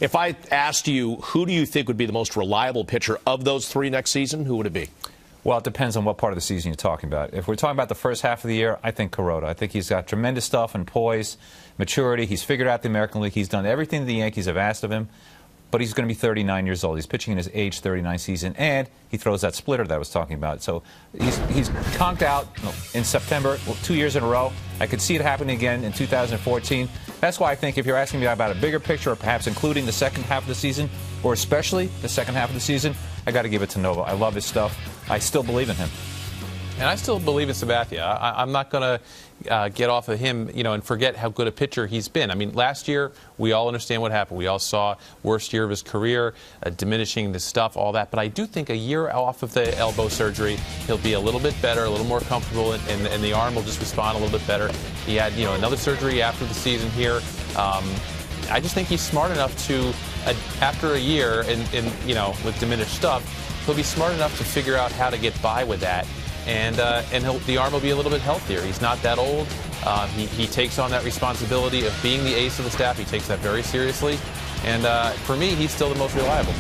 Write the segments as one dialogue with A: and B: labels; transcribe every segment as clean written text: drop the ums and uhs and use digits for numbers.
A: If I asked you, who do you think would be the most reliable pitcher of those three next season, who would it be?
B: Well, it depends on what part of the season you're talking about. If we're talking about the first half of the year, I think Kuroda. I think he's got tremendous stuff and poise, maturity. He's figured out the American League. He's done everything the Yankees have asked of him. But he's going to be 39 years old. He's pitching in his age 39 season, and he throws that splitter that I was talking about. So he's conked out in September 2 years in a row. I could see it happening again in 2014. That's why I think if you're asking me about a bigger picture, or perhaps including the second half of the season, or especially the second half of the season, I got to give it to Nova. I love his stuff. I still believe in him.
C: And I still believe in Sabathia. I'm not going to get off of him, and forget how good a pitcher he's been. I mean, last year, we all understand what happened. We all saw worst year of his career, diminishing the stuff, all that. But I do think a year off of the elbow surgery, he'll be a little bit better, a little more comfortable, and the arm will just respond a little bit better. He had, another surgery after the season here. I just think he's smart enough to, after a year with diminished stuff, he'll be smart enough to figure out how to get by with that. And the arm will be a little bit healthier. He's not that old. He takes on that responsibility of being the ace of the staff. He takes that very seriously. And for me, he's still the most reliable.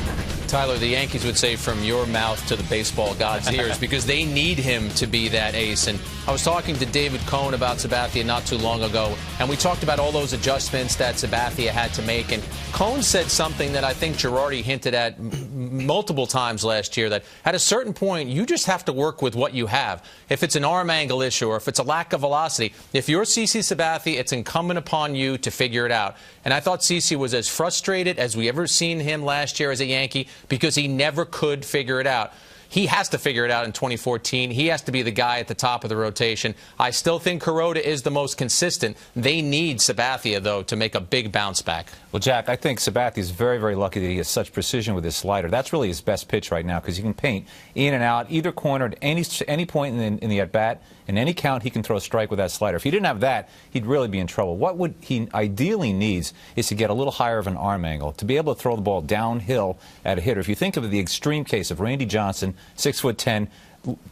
D: Tyler, the Yankees would say from your mouth to the baseball god's ears because they need him to be that ace. And I was talking to David Cohn about Sabathia not too long ago, and we talked about all those adjustments that Sabathia had to make. And Cohn said something that I think Girardi hinted at multiple times last year, that at a certain point, you just have to work with what you have. If it's an arm angle issue or if it's a lack of velocity, if you're CC Sabathia, it's incumbent upon you to figure it out. And I thought CC was as frustrated as we ever seen him last year as a Yankee because he never could figure it out. He has to figure it out in 2014. He has to be the guy at the top of the rotation. I still think Kuroda is the most consistent. They need Sabathia, though, to make a big bounce back.
B: Well, Jack, I think Sabathia is very, very lucky that he has such precision with his slider. That's really his best pitch right now because he can paint in and out, either corner at any point in the at-bat. In any count, he can throw a strike with that slider. If he didn't have that, he'd really be in trouble. What would he ideally needs is to get a little higher of an arm angle, to be able to throw the ball downhill at a hitter. If you think of the extreme case of Randy Johnson, 6'10",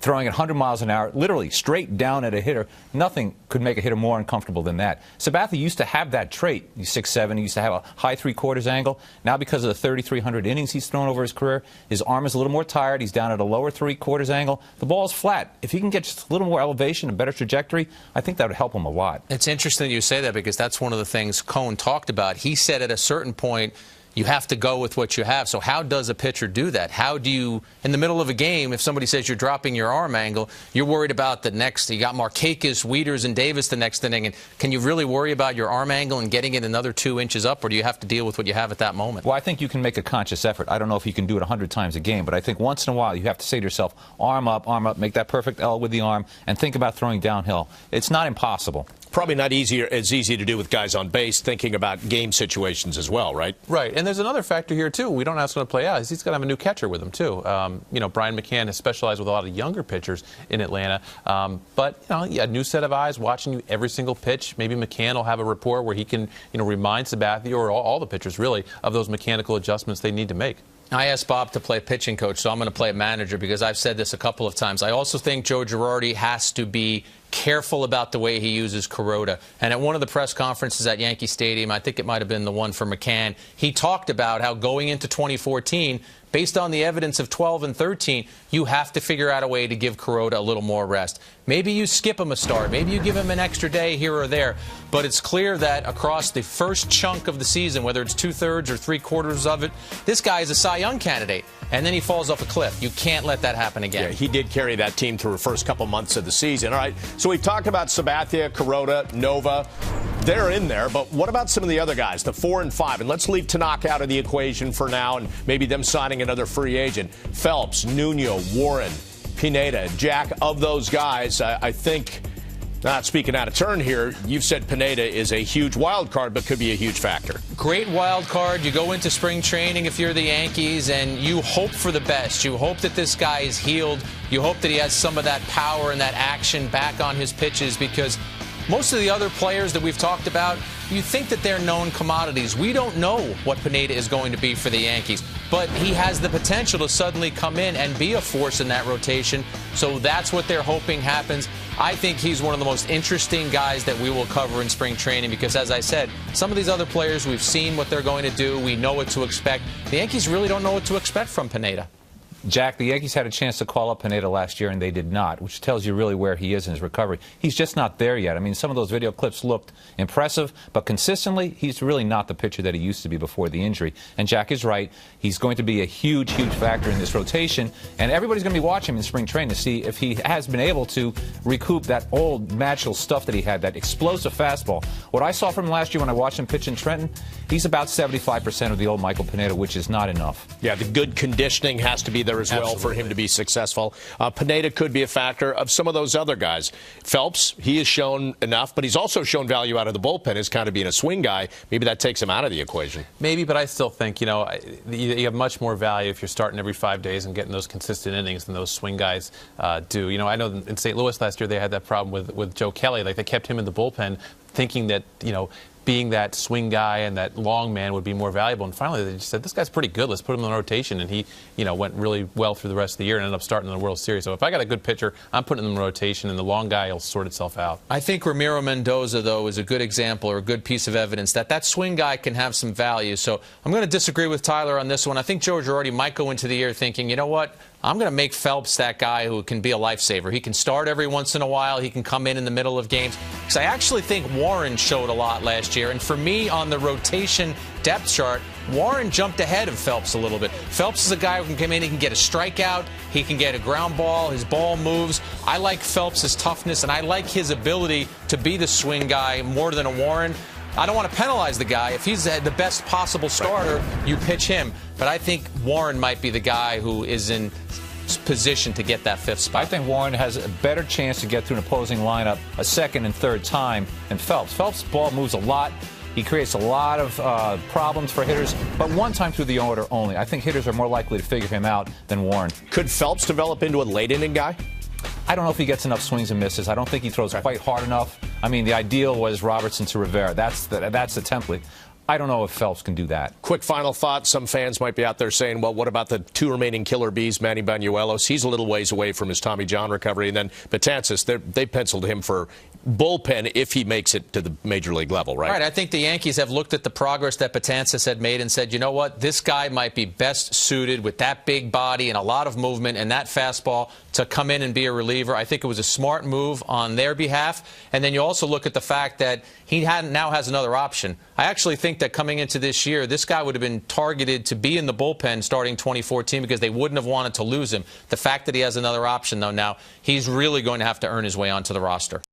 B: throwing at 100 miles an hour, literally straight down at a hitter, nothing could make a hitter more uncomfortable than that. Sabathia used to have that trait. He's 6'7", he used to have a high three-quarters angle. Now because of the 3,300 innings he's thrown over his career, his arm is a little more tired. He's down at a lower three-quarters angle. The ball is flat. If he can get just a little more elevation, a better trajectory, I think that would help him a lot.
D: It's interesting you say that because that's one of the things Cohn talked about. He said at a certain point, you have to go with what you have. So how does a pitcher do that? How do you, in the middle of a game, if somebody says you're dropping your arm angle, you're worried about the next, you got Markakis, Wieters, and Davis the next inning, and can you really worry about your arm angle and getting it another 2 inches up, or do you have to deal with what you have at that moment?
B: Well, I think you can make a conscious effort. I don't know if you can do it 100 times a game, but I think once in a while you have to say to yourself, arm up, make that perfect L with the arm, and think about throwing downhill. It's not impossible.
A: Probably not as easy to do with guys on base, thinking about game situations as well, right?
C: Right, and there's another factor here, too. We don't know how it's going to play out. He's going to have a new catcher with him, too. Brian McCann has specialized with a lot of younger pitchers in Atlanta. But, a new set of eyes watching you every single pitch. Maybe McCann will have a report where he can, remind Sabathia, or all the pitchers, really, of those mechanical adjustments they need to make.
D: I asked Bob to play pitching coach, so I'm going to play manager because I've said this a couple of times. I also think Joe Girardi has to be careful about the way he uses Kuroda. And at one of the press conferences at Yankee Stadium, I think it might have been the one for McCann, he talked about how going into 2014, based on the evidence of 12 and 13, you have to figure out a way to give Kuroda a little more rest. Maybe you skip him a start. Maybe you give him an extra day here or there. But it's clear that across the first chunk of the season, whether it's 2/3 or 3/4 of it, this guy is a Cy Young candidate. And then he falls off a cliff. You can't let that happen again.
A: Yeah, he did carry that team through the first couple months of the season. All right, so we've talked about Sabathia, Kuroda, Nova. They're in there, but what about some of the other guys, the 4 and 5? And let's leave Tanaka out of the equation for now and maybe them signing another free agent. Phelps, Nuno, Warren, Pineda, Jack, of those guys, I think, not speaking out of turn here, you've said Pineda is a huge wild card, but could be a huge factor.
D: Great wild card. You go into spring training if you're the Yankees, and you hope for the best. You hope that this guy is healed. You hope that he has some of that power and that action back on his pitches, because most of the other players that we've talked about, you think that they're known commodities. We don't know what Pineda is going to be for the Yankees, but he has the potential to suddenly come in and be a force in that rotation. So that's what they're hoping happens. I think he's one of the most interesting guys that we will cover in spring training because, as I said, some of these other players, we've seen what they're going to do. We know what to expect. The Yankees really don't know what to expect from Pineda.
B: Jack, the Yankees had a chance to call up Pineda last year, and they did not, which tells you really where he is in his recovery. He's just not there yet. I mean, some of those video clips looked impressive, but consistently, he's really not the pitcher that he used to be before the injury. And Jack is right. He's going to be a huge, huge factor in this rotation, and everybody's going to be watching him in spring training to see if he has been able to recoup that old magical stuff that he had, that explosive fastball. What I saw from him last year when I watched him pitch in Trenton, he's about 75% of the old Michael Pineda, which is not enough.
A: Yeah, the good conditioning has to be there as well for him to be successful. Pineda could be a factor of some of those other guys. Phelps, he has shown enough, but he's also shown value out of the bullpen as kind of being a swing guy. Maybe that takes him out of the equation.
C: Maybe, but I still think, you have much more value if you're starting every 5 days and getting those consistent innings than those swing guys do. I know in St. Louis last year they had that problem with Joe Kelly. Like, they kept him in the bullpen thinking that, being that swing guy and that long man would be more valuable. And finally, they just said, this guy's pretty good. Let's put him in the rotation. And he, went really well through the rest of the year and ended up starting in the World Series. So if I got a good pitcher, I'm putting him in the rotation, and the long guy will sort itself out.
D: I think Ramiro Mendoza, though, is a good example or a good piece of evidence that that swing guy can have some value. So I'm going to disagree with Tyler on this one. I think Joe Girardi might go into the year thinking, you know what? I'm going to make Phelps that guy who can be a lifesaver. He can start every once in a while. He can come in the middle of games. Because I actually think Warren showed a lot last year. And for me, on the rotation depth chart, Warren jumped ahead of Phelps a little bit. Phelps is a guy who can come in, he can get a strikeout, he can get a ground ball, his ball moves. I like Phelps' toughness, and I like his ability to be the swing guy more than a Warren. I don't want to penalize the guy. If he's the best possible starter, you pitch him. But I think Warren might be the guy who is in position to get that fifth spot.
B: I think Warren has a better chance to get through an opposing lineup a second and third time than Phelps. Phelps' ball moves a lot. He creates a lot of problems for hitters, but one time through the order only. I think hitters are more likely to figure him out than Warren.
A: Could Phelps develop into a late-inning guy?
B: I don't know if he gets enough swings and misses. I don't think he throws quite hard enough. I mean, the ideal was Robertson to Rivera. That's the template. I don't know if Phelps can do that.
A: Quick final thought. Some fans might be out there saying, well, what about the two remaining killer bees, Manny Banuelos? He's a little ways away from his Tommy John recovery. And then Betances, they penciled him for bullpen if he makes it to the major league level, right?
D: Right. I think the Yankees have looked at the progress that Betances had made and said, you know what, this guy might be best suited with that big body and a lot of movement and that fastball to come in and be a reliever. I think it was a smart move on their behalf. And then you also look at the fact that he now has another option. I actually think that coming into this year, this guy would have been targeted to be in the bullpen starting 2014 because they wouldn't have wanted to lose him. The fact that he has another option, though, now he's really going to have to earn his way onto the roster.